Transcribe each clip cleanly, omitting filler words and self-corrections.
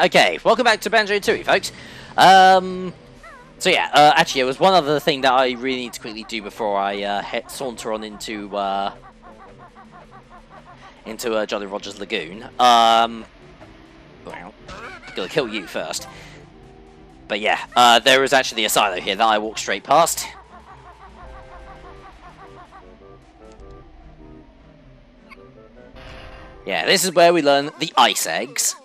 Okay, welcome back to Banjo-Tooie, folks. So yeah, actually, it was one other thing that I really need to quickly do before I saunter on into Jolly Roger's Lagoon. Well, gotta kill you first. But yeah, there is actually a silo here that I walked straight past. Yeah, this is where we learn the ice eggs.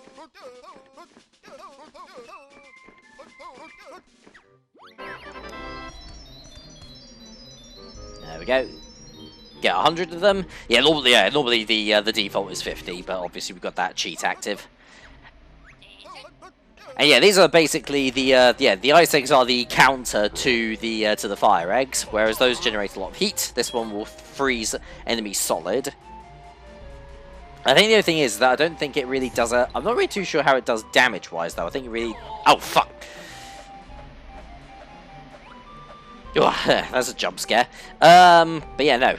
There we go. Get 100 of them. Yeah, normally the default is 50, but obviously we've got that cheat active. And yeah, these are basically the ice eggs are the counter to the fire eggs, whereas those generate a lot of heat. This one will freeze enemies solid. I think the other thing is that I don't think it really does I'm not really too sure how it does damage-wise, though. I think it really... Oh, fuck! Oh, that's a jump scare. But yeah, no.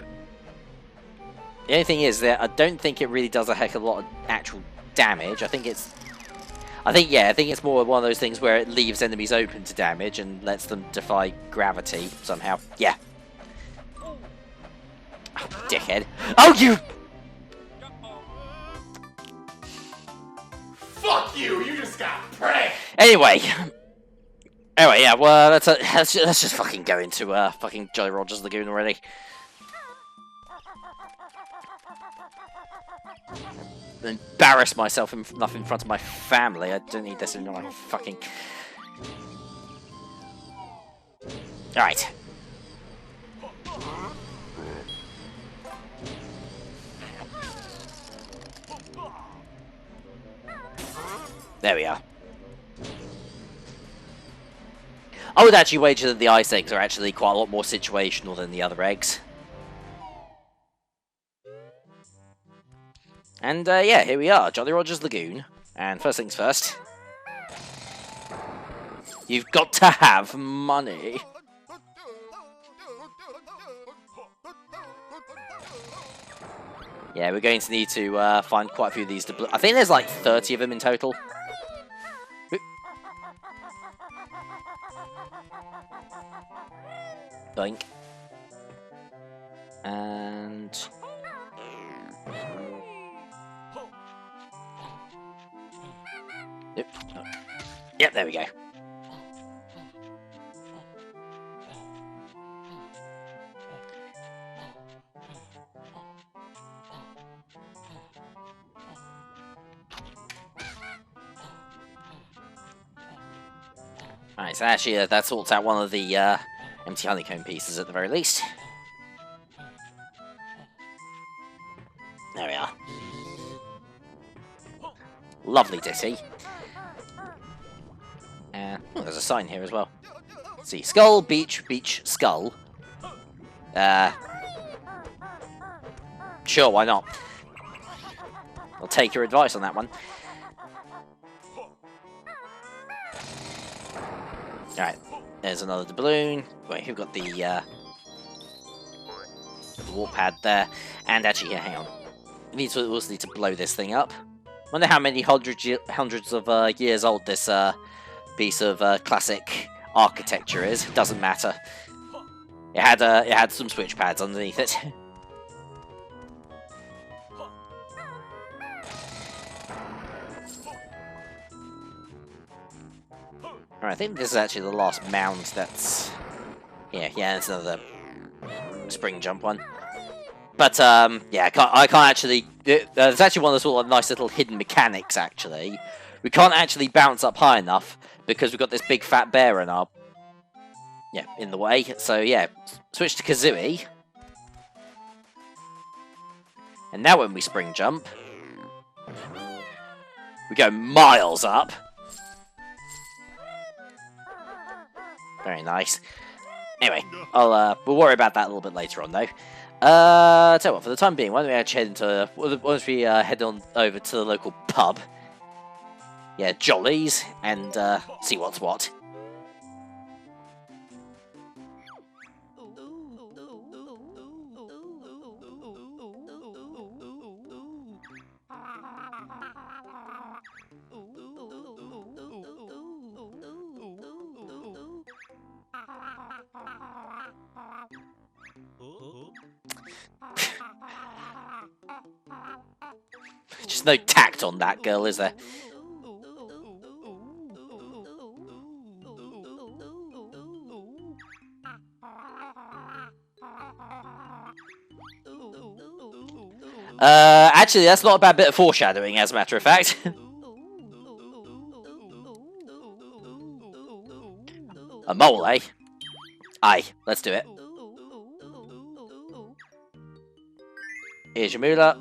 The only thing is that I don't think it really does a heck of a lot of actual damage. I think it's more one of those things where it leaves enemies open to damage and lets them defy gravity somehow. Yeah. Oh, dickhead. Oh, you... Fuck you! You just got pranked! Anyway, yeah, well, let's just fucking go into fucking Jolly Roger's Lagoon already. Embarrass myself enough in front of my family. I don't need this in my fucking... Alright. There we are. I would actually wager that the ice eggs are actually quite a lot more situational than the other eggs. And yeah, here we are, Jolly Roger's Lagoon. And first things first, you've got to have money. Yeah, we're going to need to find quite a few of these. I think there's like 30 of them in total. Boink. And... Yep, there we go. Alright, so actually that sorts out one of the empty honeycomb pieces at the very least. There we are. Lovely ditty. Oh, there's a sign here as well. Let's see, Skull, Beach, Beach, Skull. Sure, why not? I'll take your advice on that one. Alright, there's another doubloon. Wait, we've got the warp pad there. And actually, yeah, hang on. We also need to blow this thing up. Wonder how many hundreds of years old this piece of classic architecture is. Doesn't matter. It had some switch pads underneath it. Alright, I think this is actually the last mound that's... Yeah, it's another spring jump one. But, yeah, I can't actually... There's actually one of those sort of nice little hidden mechanics, actually. We can't actually bounce up high enough because we've got this big fat bear in our... Yeah, in the way. So, yeah, switch to Kazooie. And now when we spring jump, we go miles up. Very nice. Anyway, we'll worry about that a little bit later on, though. Tell you what, for the time being, why don't we actually head into... Once we head on over to the local pub. Yeah, Jollies, and see what's what. Just no tact on that girl, is there? Actually, that's not a bad bit of foreshadowing, as a matter of fact. A mole, eh? Aye, let's do it. Here's your moolah.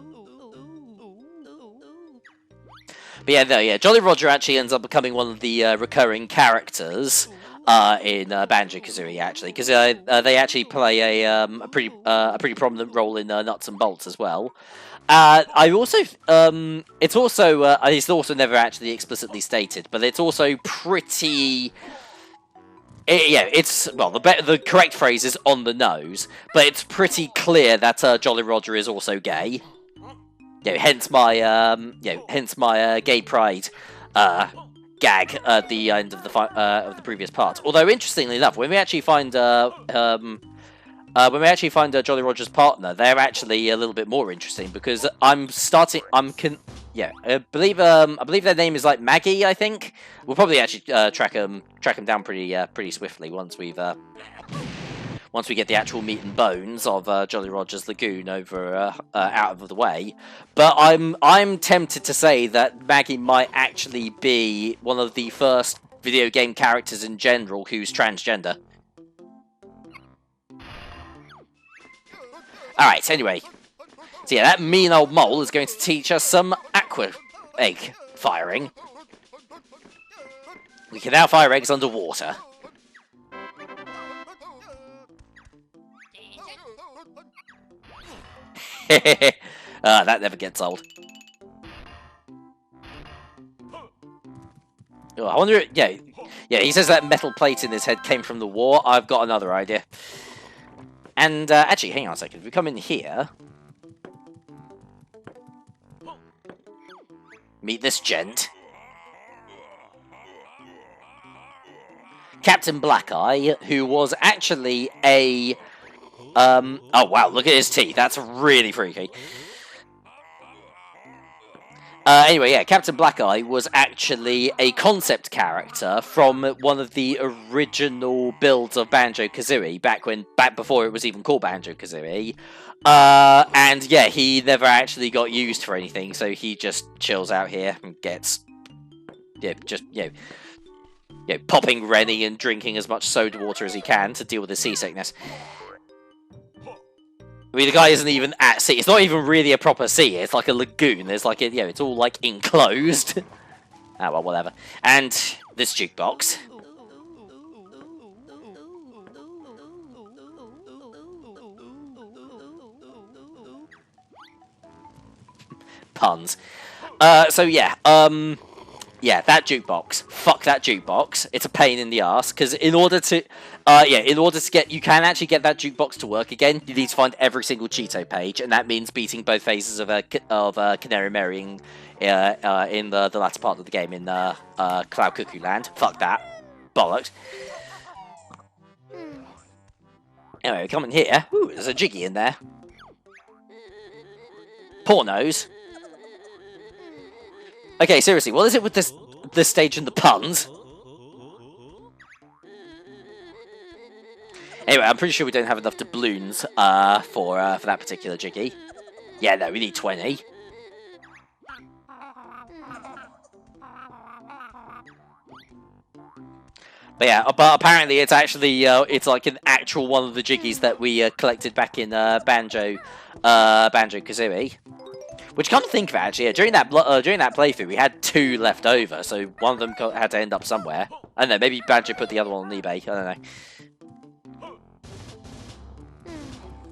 But yeah, no, yeah, Jolly Roger actually ends up becoming one of the recurring characters in Banjo-Kazooie, actually, because they actually play a pretty prominent role in Nuts and Bolts as well. I also, it's also never actually explicitly stated, but it's also pretty. Yeah, it's well, the correct phrase is on the nose, but it's pretty clear that Jolly Roger is also gay. Hence my gay pride gag at the end of the previous part. Although interestingly enough, when we actually find Jolly Roger's partner, they're actually a little bit more interesting because I believe their name is like Maggie. I think we'll probably actually track them down pretty swiftly once we get the actual meat and bones of Jolly Roger's Lagoon over out of the way. But I'm tempted to say that Maggie might actually be one of the first video game characters in general who's transgender. Alright, anyway. So yeah, that mean old mole is going to teach us some aqua egg firing. We can now fire eggs underwater. That never gets old. Oh, I wonder... Yeah, he says that metal plate in his head came from the war. I've got another idea. And, actually, hang on a second. If we come in here... Meet this gent. Captain Blackeye, who was actually a... oh, wow, look at his teeth. That's really freaky. Anyway, yeah, Captain Blackeye was actually a concept character from one of the original builds of Banjo-Kazooie, back before it was even called Banjo-Kazooie. And yeah, he never actually got used for anything, so he just chills out here and gets, popping Rennie and drinking as much soda water as he can to deal with his seasickness. I mean, the guy isn't even at sea. It's not even really a proper sea. It's like a lagoon. There's like it's all like enclosed. Ah, well, whatever. And this jukebox. Puns. So yeah, yeah, that jukebox. Fuck that jukebox. It's a pain in the ass because in order to get, you can actually get that jukebox to work again. You need to find every single Cheeto page, and that means beating both phases of Canary Marrying in the latter part of the game in Cloud Cuckoo Land. Fuck that, bollocks. Anyway, we come in here. Ooh, there's a Jiggy in there. Pornos. Okay, seriously, what is it with this stage and the puns? Anyway, I'm pretty sure we don't have enough doubloons for that particular Jiggy. Yeah, no, we need 20. But yeah, but apparently it's actually it's like an actual one of the Jiggies that we collected back in Banjo-Kazooie. Which, come to think of it, actually, during that playthrough, we had 2 left over, so one of them had to end up somewhere. I don't know, maybe Banjo put the other one on eBay, I don't know.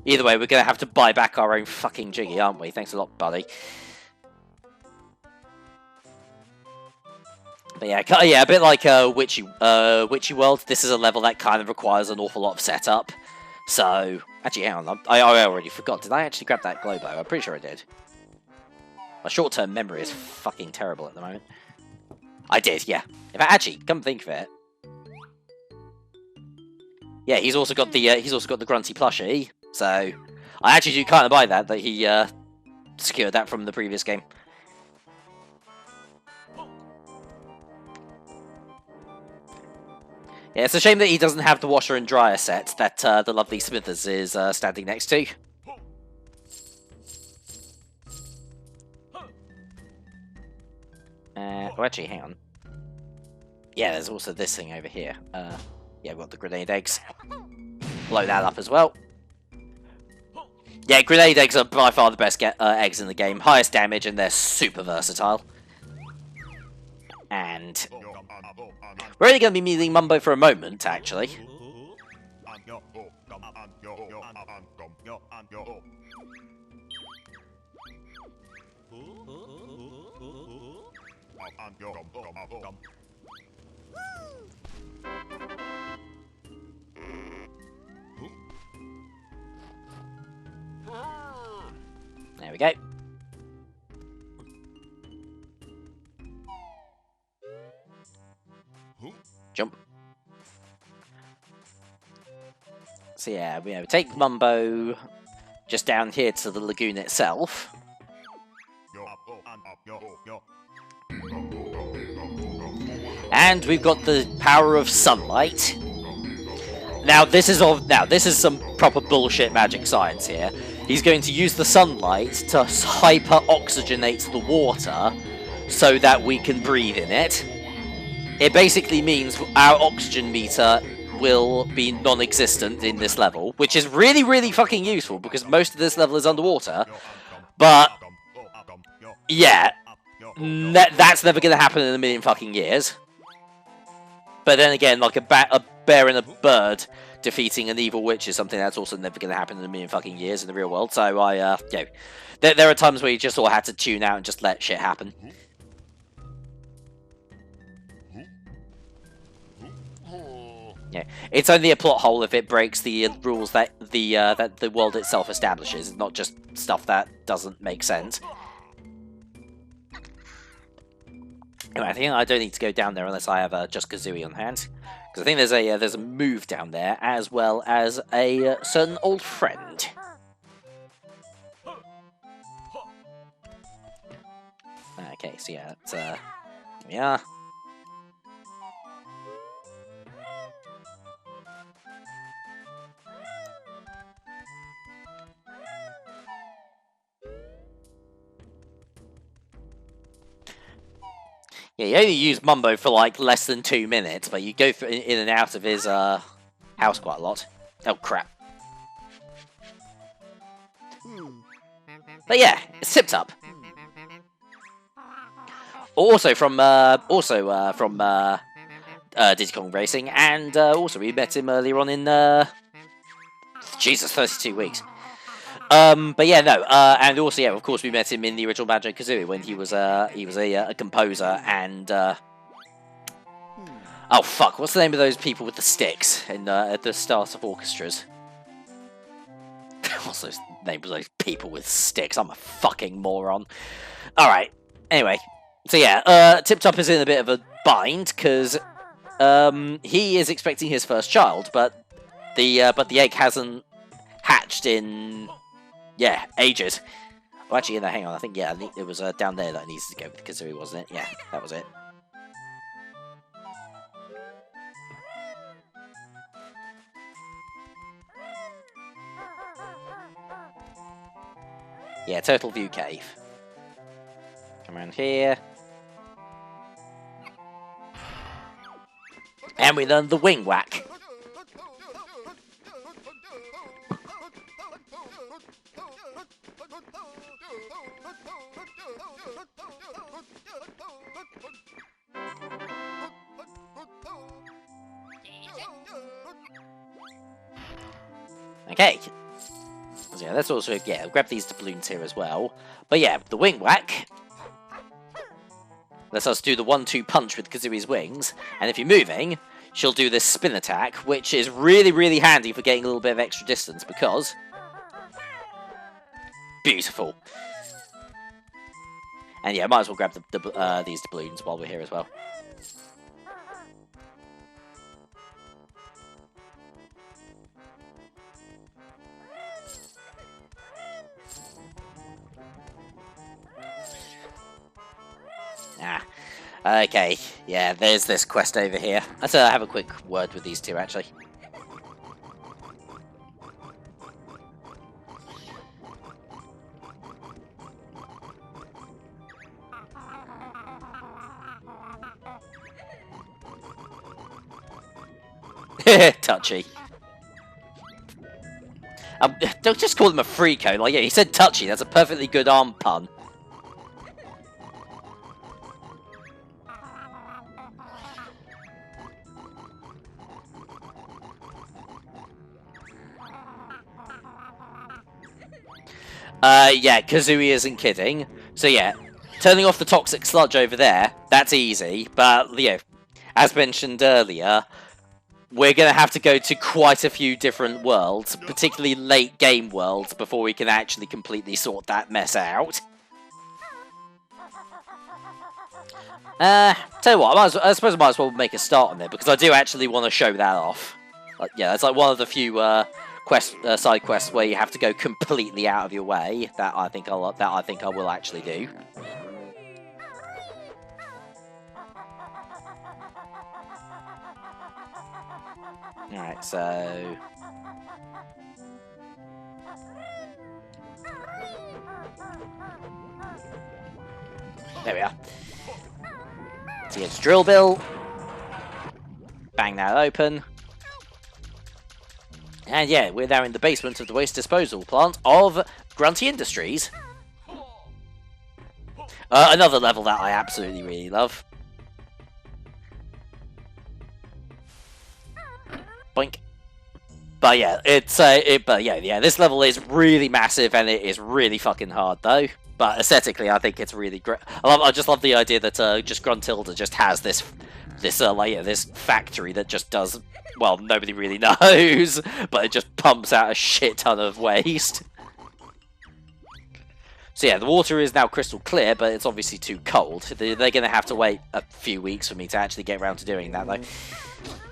Either way, we're going to have to buy back our own fucking Jiggy, aren't we? Thanks a lot, buddy. But yeah, a bit like Witchy World, this is a level that kind of requires an awful lot of setup. So, actually, hang on, I already forgot. Did I actually grab that Globo? I'm pretty sure I did. My short-term memory is fucking terrible at the moment. I did, yeah. In fact, actually, come think of it. Yeah, he's also got the Grunty plushie. So I actually do kind of buy that he secured that from the previous game. Yeah, it's a shame that he doesn't have the washer and dryer set that the lovely Smithers is standing next to. Oh, actually, hang on. Yeah, there's also this thing over here. Yeah, we've got the grenade eggs. Blow that up as well. Yeah, grenade eggs are by far the best eggs in the game. Highest damage, and they're super versatile. And we're only going to be meeting Mumbo for a moment, actually. There we go. Jump. So yeah, we take Mumbo just down here to the lagoon itself. And we've got the power of sunlight. Now this is some proper bullshit magic science here. He's going to use the sunlight to hyper-oxygenate the water so that we can breathe in it. It basically means our oxygen meter will be non-existent in this level, which is really, really fucking useful because most of this level is underwater. But yeah, that's never going to happen in a million fucking years. But then again, like a bear and a bird defeating an evil witch is something that's also never going to happen in a million fucking years in the real world. So there are times where you just sort of had to tune out and just let shit happen. Yeah, it's only a plot hole if it breaks the rules that the world itself establishes, not just stuff that doesn't make sense. Anyway, I think I don't need to go down there unless I have just Kazooie on hand, because I think there's a move down there as well as a certain old friend. Okay, so yeah, that's here we are. Yeah, you only use Mumbo for like less than 2 minutes, but you go through in and out of his house quite a lot. Oh crap! But yeah, it's Tip Top. Also from Diddy Kong Racing, and also we met him earlier on in Jesus, 32 weeks. But yeah, no, and also, yeah, of course, we met him in the original Banjo-Kazooie when he was a composer, and oh fuck, what's the name of those people with the sticks in at the start of orchestras? What's those names of those people with sticks? I'm a fucking moron. All right, anyway, so yeah, Tip Top is in a bit of a bind because he is expecting his first child, but the egg hasn't hatched in. Yeah, ages. Oh, actually, no, hang on. I think, yeah, it was down there that I needed to go with Kazooie, wasn't it? Yeah, that was it. Yeah, Turtle View Cave. Come around here. And we learned the Wing Whack. Okay. So yeah, let's also grab these doubloons here as well. But yeah, the Wing Whack lets us do the 1-2 punch with Kazooie's wings, and if you're moving, she'll do this spin attack, which is really, really handy for getting a little bit of extra distance because beautiful. And yeah, might as well grab these doubloons while we're here as well. Okay, yeah, there's this quest over here. Let's have a quick word with these two, actually. Touchy. Don't just call him a freako. Like, yeah, he said touchy. That's a perfectly good arm pun. Yeah, Kazooie isn't kidding. So yeah, turning off the toxic sludge over there, that's easy. But, you know, as mentioned earlier, we're going to have to go to quite a few different worlds, particularly late game worlds, before we can actually completely sort that mess out. Tell you what, I suppose I might as well make a start on it, because I do actually want to show that off. Yeah, it's like one of the few side quests where you have to go completely out of your way. That I think I will actually do. Alright, so... there we are. So it's drill bill. Bang that open. And yeah, we're now in the basement of the waste disposal plant of Grunty Industries. Another level that I absolutely really love. Boink. But yeah, this level is really massive and it is really fucking hard though. But aesthetically, I think it's really great. I just love the idea that just Gruntilda just has this factory that just does, well, nobody really knows, but it just pumps out a shit ton of waste. So yeah, the water is now crystal clear, but it's obviously too cold. They're going to have to wait a few weeks for me to actually get around to doing that, though.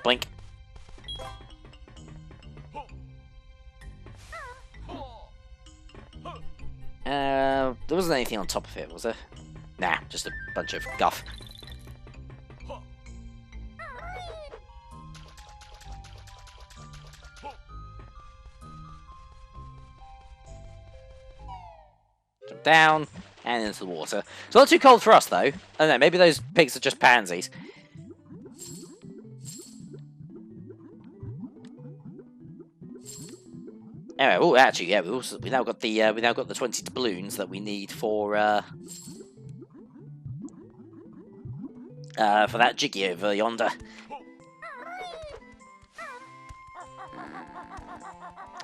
Blink. There wasn't anything on top of it, was there? Nah, just a bunch of guff. Jump down, and into the water. It's not too cold for us, though. I don't know, maybe those pigs are just pansies. Anyway, oh, actually, yeah, we now got the 20 doubloons that we need for that jiggy over yonder.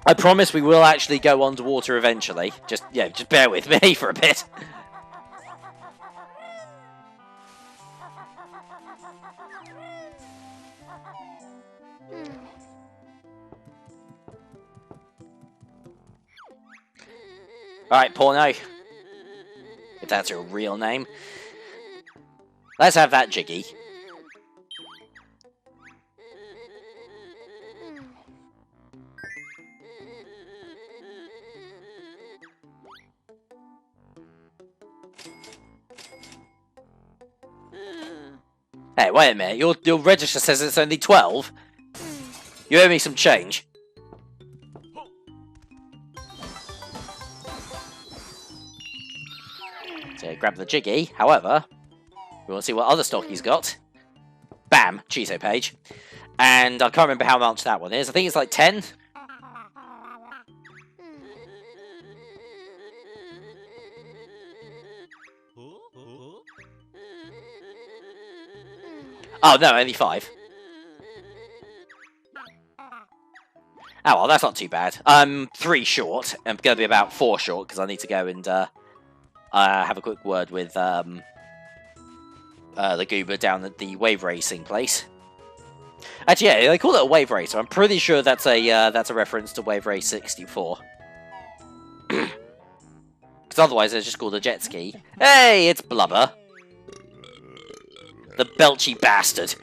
I promise we will actually go underwater eventually. Just bear with me for a bit. Alright, Porno. If that's your real name. Let's have that jiggy. Hey, wait a minute. Your register says it's only 12. You owe me some change. So grab the jiggy. However, we want to see what other stock he's got. Bam, Cheeto page. And I can't remember how much that one is. I think it's like 10. Oh no, only 5. Oh well, that's not too bad. I'm 3 short. I'm going to be about 4 short because I need to go and have a quick word with the goober down at the wave racing place. Actually, yeah, they call it a wave racer. I'm pretty sure that's a reference to Wave Race 64. Because otherwise, it's just called a jet ski. Hey, it's Blubber, the belchy bastard.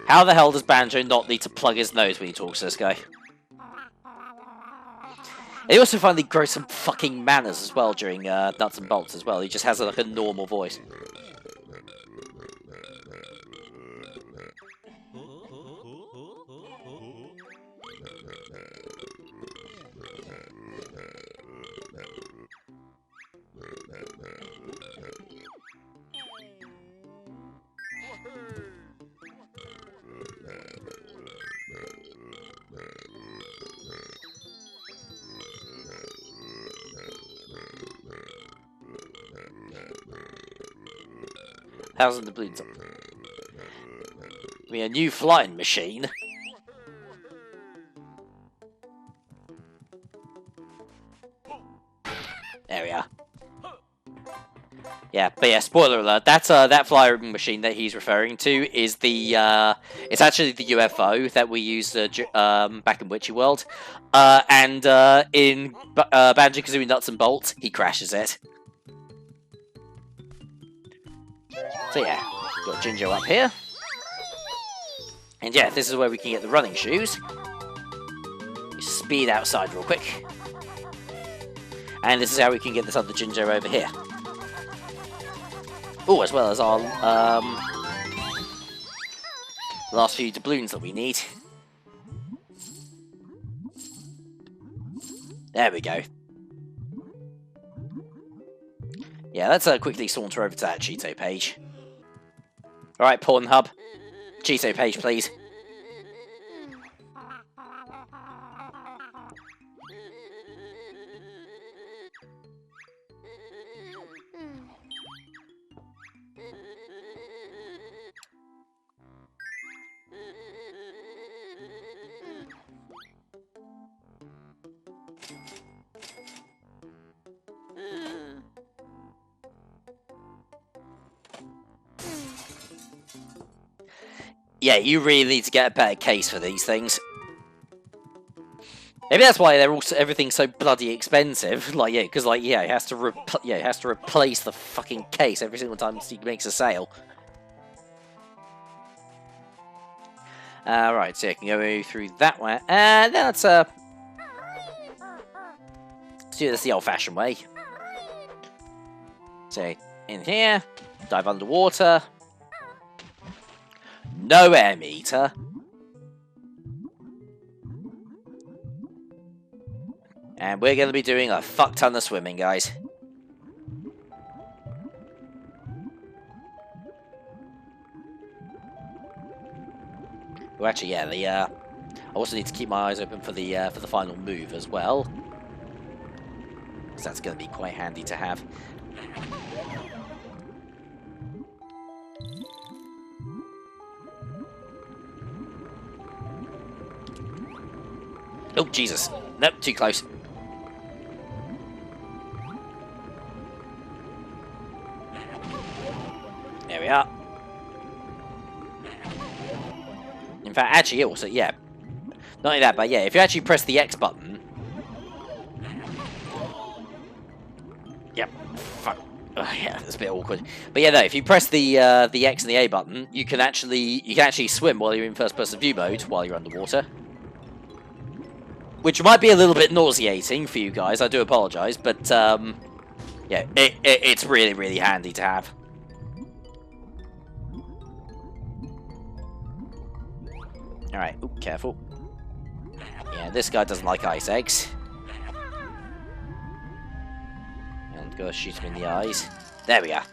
How the hell does Banjo not need to plug his nose when he talks to this guy? He also finally grows some fucking manners as well during Nuts and Bolts as well. He just has like a normal voice. How's the balloons up? I mean, a new flying machine. There we are. Yeah, but yeah, spoiler alert. That's that flying machine that he's referring to is the it's actually the UFO that we used back in Witchy World, and in Banjo-Kazooie Nuts and Bolts, he crashes it. So yeah, got Jinjo up here. And yeah, this is where we can get the running shoes. Speed outside real quick. And this is how we can get this other Jinjo over here. Oh, as well as our last few doubloons that we need. There we go. Yeah, let's quickly saunter over to that Cheeto page. Alright, Pornhub. Cheeto page, please. Yeah, you really need to get a better case for these things. Maybe that's why they're also everything's so bloody expensive. Like, yeah, because like, yeah, it has to replace the fucking case every single time he makes a sale. Right, so you can go through that way, and then let's do this the old-fashioned way. So in here, dive underwater. No air meter. And we're going to be doing a fuck ton of swimming, guys. Well, actually, yeah, I also need to keep my eyes open for the final move as well, because that's going to be quite handy to have. Oh, Jesus. Nope, too close. There we are. In fact, actually, also, yeah. Not only that, but yeah, if you actually press the X button... Yep. Fuck. Oh, yeah, that's a bit awkward. But yeah, no, if you press the X and the A button, you can actually swim while you're in first-person view mode while you're underwater. Which might be a little bit nauseating for you guys, I do apologise, but yeah, it's really, really handy to have. Alright, ooh, careful. Yeah, this guy doesn't like ice eggs. And go shoot him in the eyes. There we are.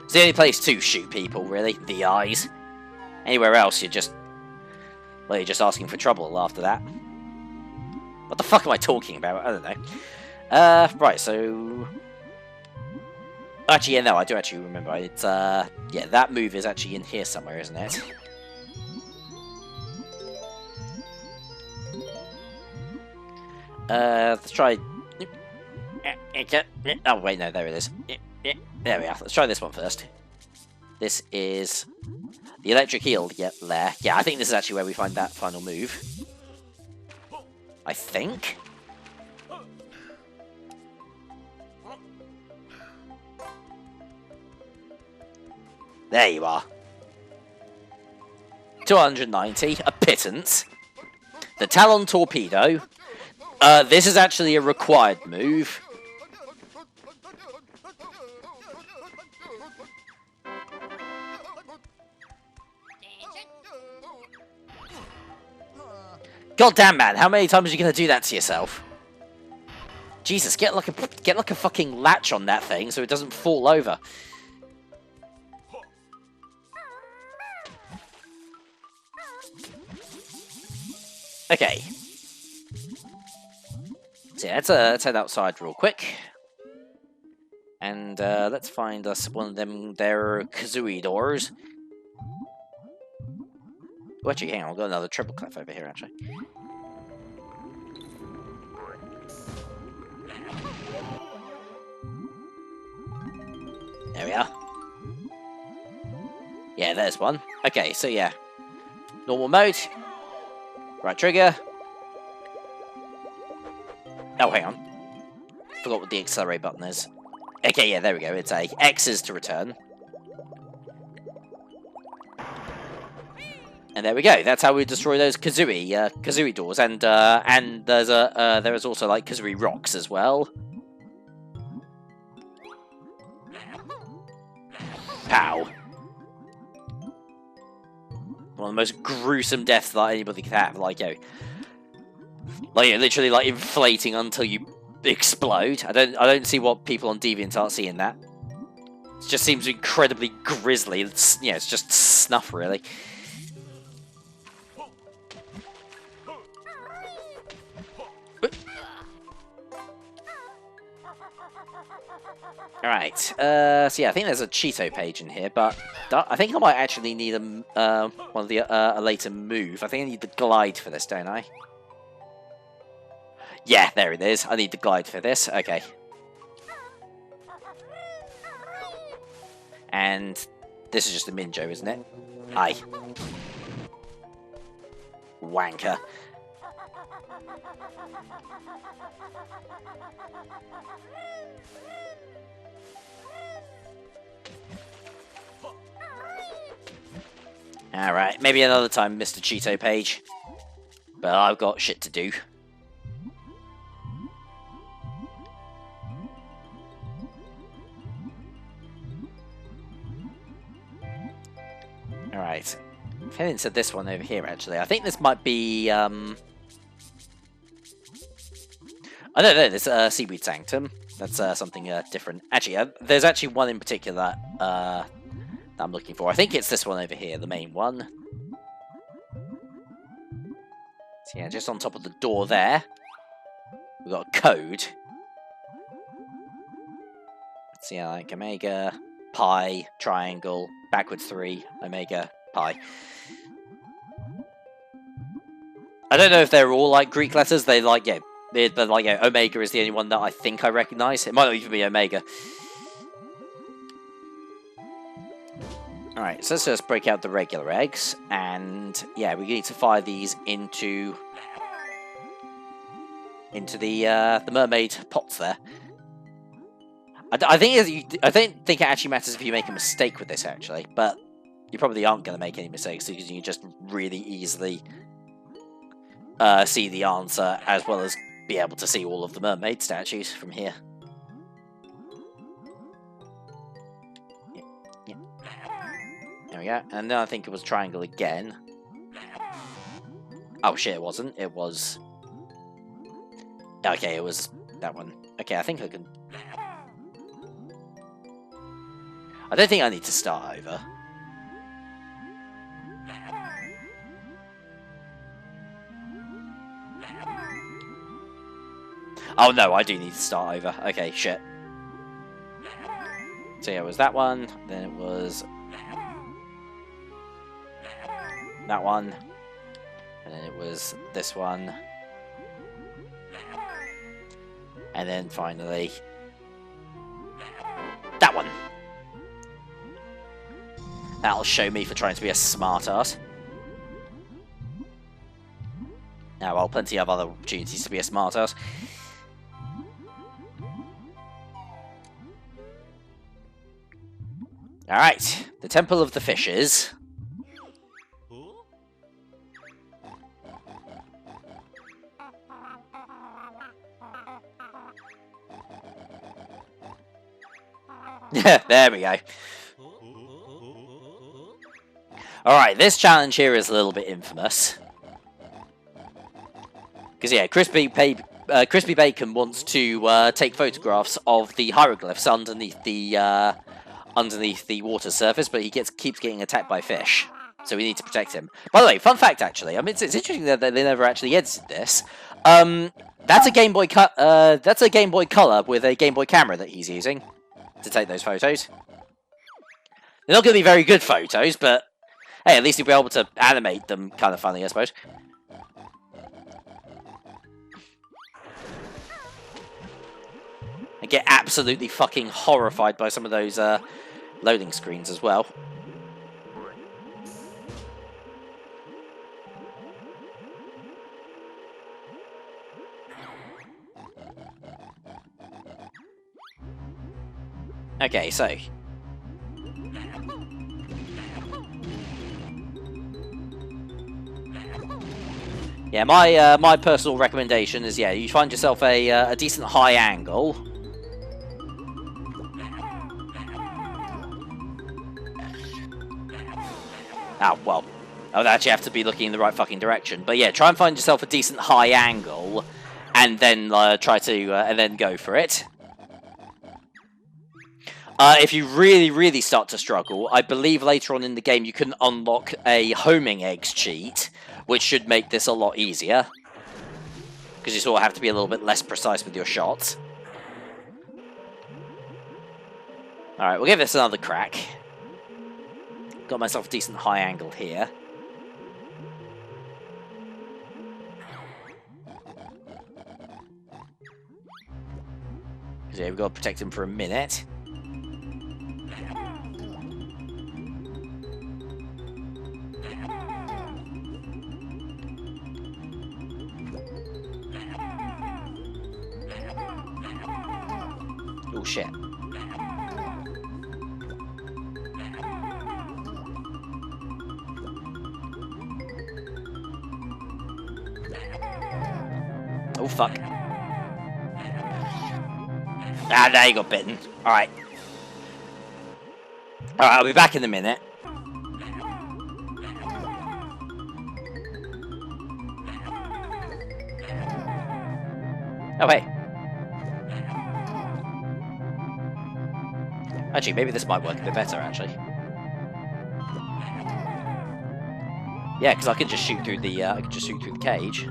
It's the only place to shoot people, really, the eyes. Anywhere else, you're just... Well, you're just asking for trouble after that. What the fuck am I talking about? I don't know. Right, so... Actually, yeah, no, I do actually remember. It's, yeah, that move is actually in here somewhere, isn't it? Let's try... Oh, wait, no, there it is. There we are. Let's try this one first. This is... The electric eel, yeah, there. Yeah, I think this is actually where we find that final move. I think. There you are. 290, a pittance. the Talon Torpedo. This is actually a required move. God damn, man! How many times are you gonna do that to yourself? Jesus, get like a fucking latch on that thing so it doesn't fall over. Okay. So yeah, let's head outside real quick. And let's find us one of them there kazooie doors. Oh, actually, hang on, we've got another triple clef over here, actually. There we are. Yeah, there's one. Okay, so yeah. Normal mode. Right trigger. Oh, hang on. Forgot what the accelerate button is. Okay, yeah, there we go. It's a X is to return. And there we go. That's how we destroy those kazooie doors. And there is also like kazooie rocks as well. Pow. One of the most gruesome deaths that anybody could have. Like, literally like inflating until you explode. I don't see what people on Deviant aren't seeing that. It just seems incredibly grisly. It's, it's just snuff, really. Alright, so yeah, I think there's a Cheeto page in here, but I think I might actually need a later move. I think I need the glide for this, don't I? Yeah, there it is. I need the glide for this. Okay. And this is just a Minjo, isn't it? Aye. Wanker. Alright, maybe another time, Mr. Cheeto page. But I've got shit to do. Alright. I've headed into this one over here, actually. I think this might be, I don't know, this Seaweed Sanctum. That's something different. Actually, there's actually one in particular that I'm looking for. I think it's this one over here, the main one. So yeah, just on top of the door there, we've got a code. Let's see, like Omega, Pi, Triangle, backward 3, Omega, Pi. I don't know if they're all like Greek letters. They like, but like, Omega is the only one that I think I recognize. It might not even be Omega. Alright, so let's just break out the regular eggs, and yeah, we need to fire these into the mermaid pots there. I don't think it actually matters if you make a mistake with this, actually, but you probably aren't going to make any mistakes because you can just really easily see the answer, as well as be able to see all of the mermaid statues from here. There we go, and then I think it was triangle again. Oh shit, it wasn't. It was... Okay, it was that one. Okay, I think I can... I don't think I need to start over. Oh no, I do need to start over. Okay, shit. So yeah, it was that one, then it was... that one, and then it was this one, and then finally that one. That'll show me for trying to be a smart-ass. Now, well, plenty of other opportunities to be a smart-ass. Alright, the Temple of the Fishes. There we go. Alright, this challenge here is a little bit infamous. Because, yeah, Crispy Bacon wants to take photographs of the hieroglyphs underneath the water surface, but he keeps getting attacked by fish. So we need to protect him. By the way, fun fact, actually, I mean, it's interesting that they never actually edited this. That's a Game Boy Color with a Game Boy camera that he's using to take those photos. They're not going to be very good photos, but hey, at least he'll be able to animate them kind of funny, I suppose. And get absolutely fucking horrified by some of those loading screens as well. Okay, so yeah, my personal recommendation is, yeah, you find yourself a decent high angle. Oh, well, I would actually have to be looking in the right fucking direction. But yeah, try and find yourself a decent high angle, and then try to and then go for it. If you really start to struggle, I believe later on in the game you can unlock a homing eggs cheat, which should make this a lot easier. Because you sort of have to be a little bit less precise with your shots. Alright, we'll give this another crack. Got myself a decent high angle here. So yeah, we've got to protect him for a minute. Oh shit. Oh fuck. Ah, now you got bitten. Alright. Alright, I'll be back in a minute. Oh, hey. Actually, maybe this might work a bit better, actually. Yeah, because I can just shoot through the cage.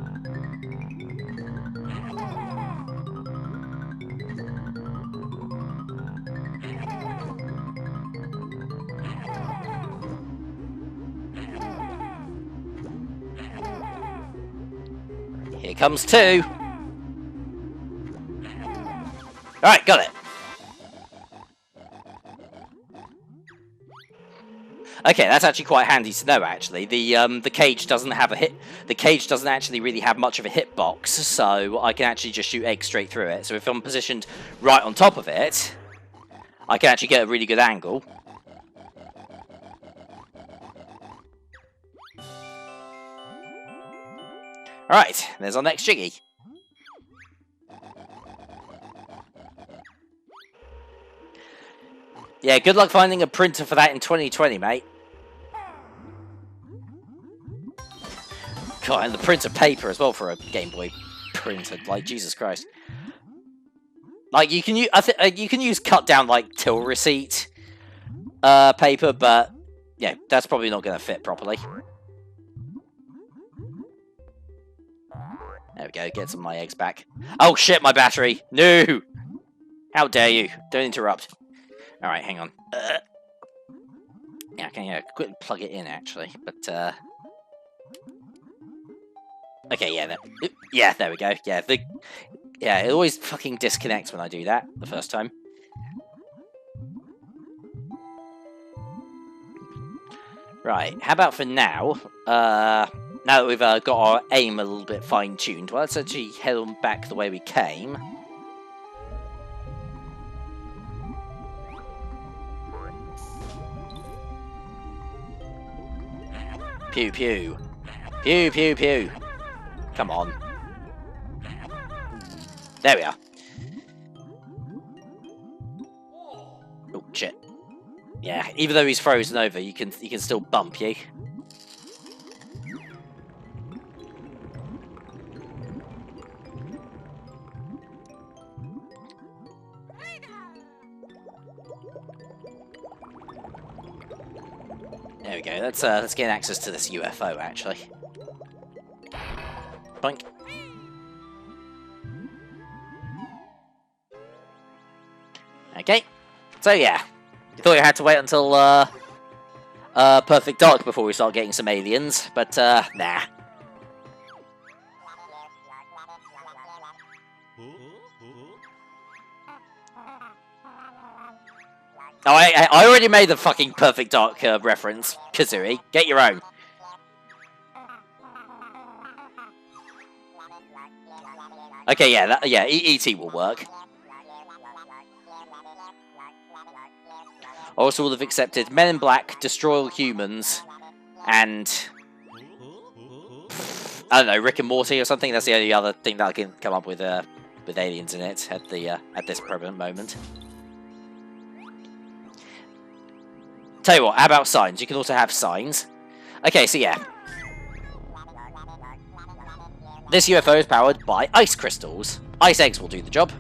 Here comes two. Alright, got it. Okay, that's actually quite handy to know. Actually, the cage doesn't have a hit. The cage doesn't actually really have much of a hitbox, so I can actually just shoot eggs straight through it. So if I'm positioned right on top of it, I can actually get a really good angle. All right, there's our next jiggy. Yeah, good luck finding a printer for that in 2020, mate. God, and the printer paper as well for a Game Boy printer. Like, Jesus Christ. Like, you can use, you can use cut down, like, till receipt paper, but yeah, that's probably not going to fit properly. There we go, get some of my eggs back. Oh shit, my battery! No! How dare you? Don't interrupt. Alright, hang on. Yeah, I can quickly plug it in, actually, but, okay, yeah, there we go. Yeah, it always fucking disconnects when I do that, the first time. Right, how about for now, now that we've got our aim a little bit fine-tuned, well, let's actually head on back the way we came. Pew pew. Pew pew pew. Come on. There we are. Oh, Yeah, even though he's frozen over, he can still bump you. There we go. Let's gain access to this UFO actually. Boink. Okay. So yeah, you thought you had to wait until Perfect Dark before we start getting some aliens, but nah. Oh, I already made the fucking Perfect Dark reference, Kazooie. Get your own. Okay, yeah, E.T. will work. Also, will have accepted Men in Black, Destroy All Humans, and I don't know, Rick and Morty or something. That's the only other thing that I can come up with aliens in it at this present moment. Tell you what, how about signs? You can also have signs. Okay, so yeah. This UFO is powered by ice crystals. Ice eggs will do the job.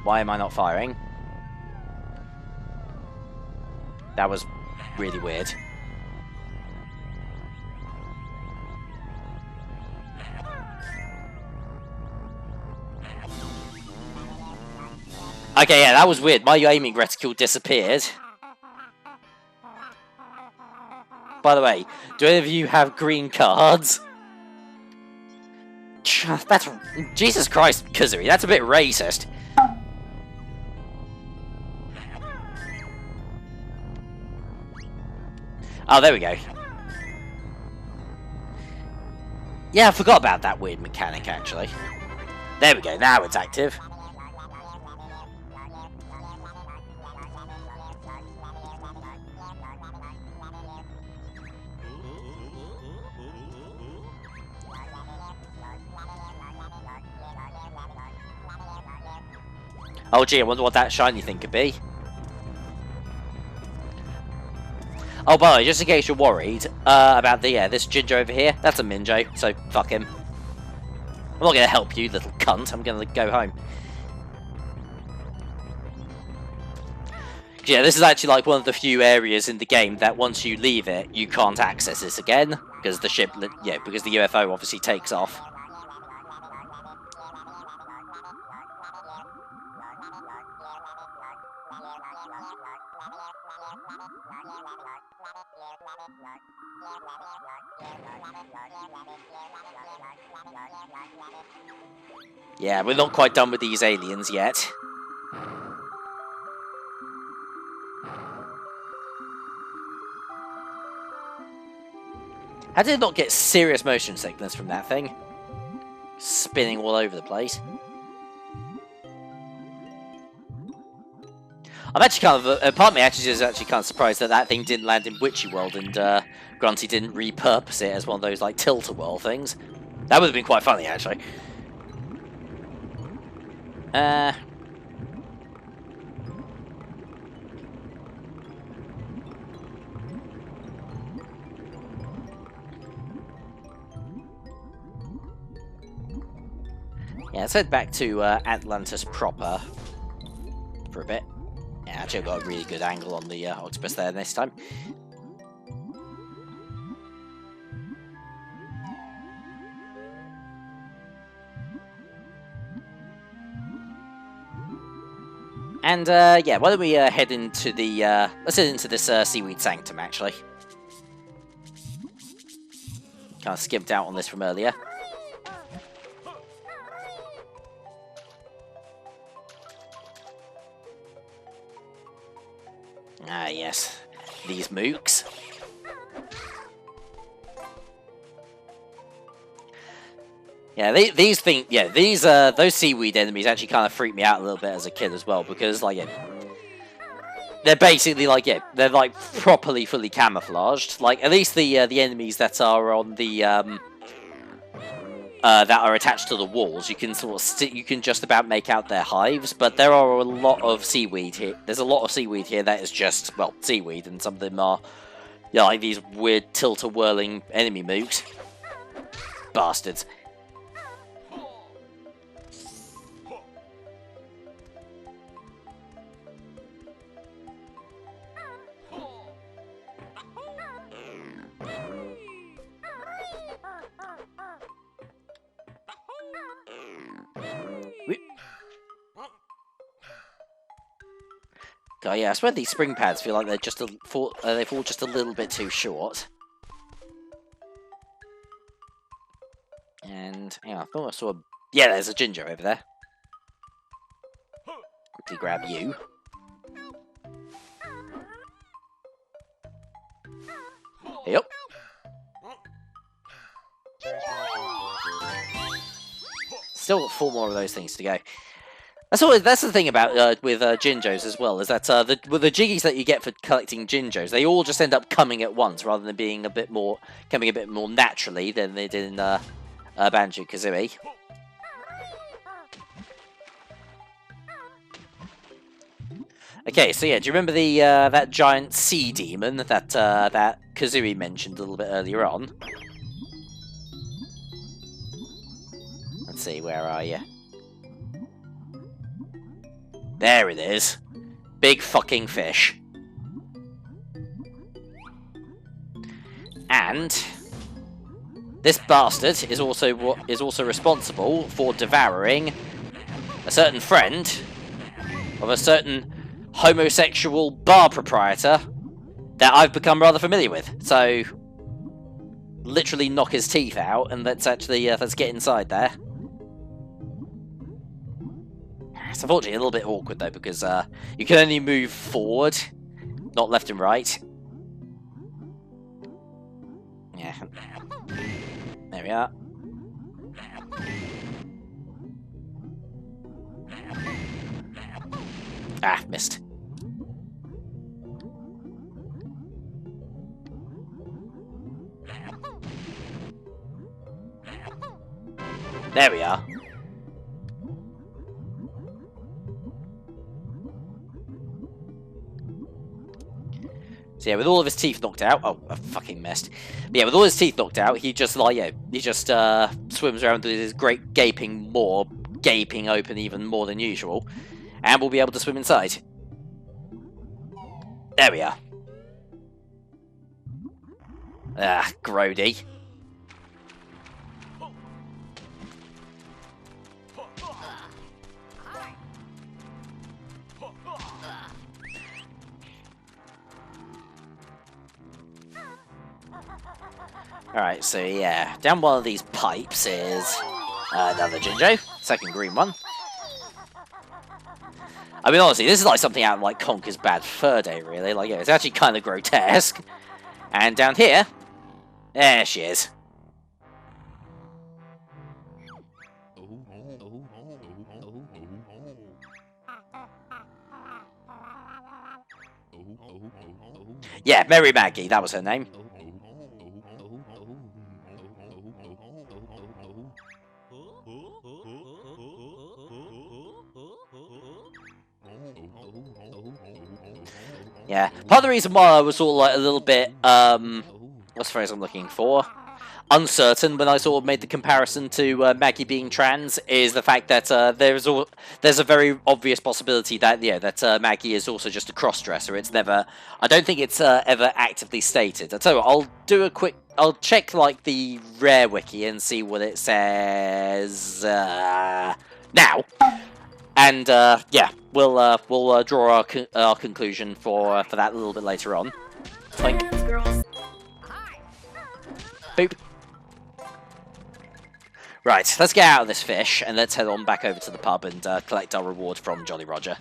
Why am I not firing? That was really weird. Okay, yeah, that was weird. My aiming reticule disappeared. By the way, do any of you have green cards? That's... Jesus Christ, Kazooie, that's a bit racist. Oh, there we go. Yeah, I forgot about that weird mechanic, actually. There we go, now it's active. Oh gee, I wonder what that shiny thing could be. Oh, by the way, just in case you're worried about this ginger over here, that's a Minjo, so fuck him. I'm not going to help you, little cunt. I'm going to go home. Yeah, this is actually like one of the few areas in the game that once you leave it, you can't access this again because the ship, because the UFO obviously takes off. Yeah, we're not quite done with these aliens yet. How did it not get serious motion sickness from that thing? Spinning all over the place. I'm actually kind of, part of me actually is actually kind of surprised that that thing didn't land in Witchy World and Grunty didn't repurpose it as one of those like tilt-a-whirl things. That would have been quite funny actually. Yeah, let's head back to Atlantis proper for a bit. Yeah, actually I've got a really good angle on the octopus there this time. And yeah, why don't we head into the let's head into this seaweed sanctum actually. Kind of skipped out on this from earlier. Ah, yes. These mooks. Yeah, these things, yeah, those seaweed enemies actually kind of freaked me out a little bit as a kid as well, because, like, they're basically, like, they're, like, properly fully camouflaged. Like, at least the enemies that are on the that are attached to the walls. You can sort of you can just about make out their hives, but there are a lot of seaweed here. There's a lot of seaweed here that is just, well, seaweed, and some of them are, yeah, like these weird tilt-a-whirling enemy mooks. Bastards. God, yeah, I swear these spring pads feel like they're just they fall just a little bit too short. And yeah, I thought I saw. Yeah, there's a ginger over there. Quickly grab you. Yep. Still got 4 more of those things to go. That's the thing about with Jinjos as well, is that with the jiggies that you get for collecting Jinjos, they all just end up coming at once rather than being coming a bit more naturally than they did in Banjo-Kazooie. Okay, so yeah, do you remember the that giant sea demon that that Kazooie mentioned a little bit earlier on? Let's see, where are you? There it is. Big fucking fish. And this bastard is also responsible for devouring a certain friend of a certain homosexual bar proprietor that I've become rather familiar with. So literally knock his teeth out, and let's get inside there. It's unfortunately a little bit awkward though, because you can only move forward, not left and right. Yeah. There we are. Ah, missed. There we are. So yeah, with all of his teeth knocked out, oh, I fucking missed. But yeah, with all his teeth knocked out, he just swims around with his great gaping maw, gaping open even more than usual, and we'll be able to swim inside. There we are. Ah, grody. Alright, so yeah, down one of these pipes is another Jinjo, second green one. I mean, honestly, this is like something out of like Conker's Bad Fur Day, really. Like, yeah, it's actually kind of grotesque. And down here, there she is. Yeah, Mary Maggie, that was her name. Yeah, part of the reason why I was sort of like a little bit, what's the phrase I'm looking for? Uncertain when I sort of made the comparison to Maggie being trans is the fact that there's a very obvious possibility that that Maggie is also just a cross-dresser. It's never, I don't think it's ever actively stated. I'll tell you what, I'll check like the Rare Wiki and see what it says now. And yeah, we'll draw our conclusion for that a little bit later on. Like, boop. Right, let's get out of this fish and let's head on back over to the pub and collect our reward from Jolly Roger,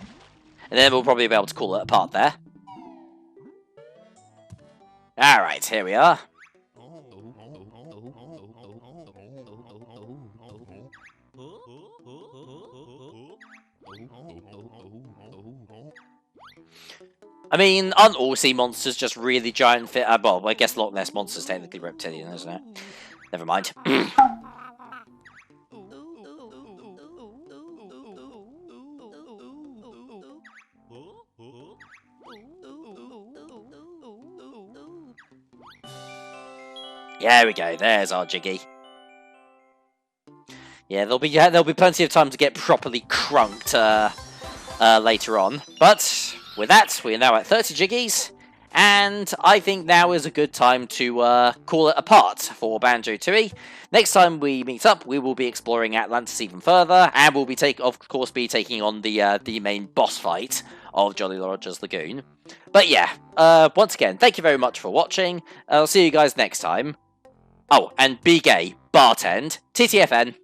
and then we'll probably be able to call it a part there. All right, here we are. I mean, aren't all sea monsters just really giant fit? Well, I guess Loch Ness Monster's technically reptilian, isn't it? Never mind. There we go. There's our Jiggy. Yeah, there'll be plenty of time to get properly crunked later on. But with that, we are now at 30 Jiggies, and I think now is a good time to call it a part for Banjo-Tooie. Next time we meet up, we will be exploring Atlantis even further, and we'll be of course taking on the main boss fight of Jolly Roger's Lagoon. But yeah, once again, thank you very much for watching. I'll see you guys next time. Oh, and be gay, bartend, TTFN.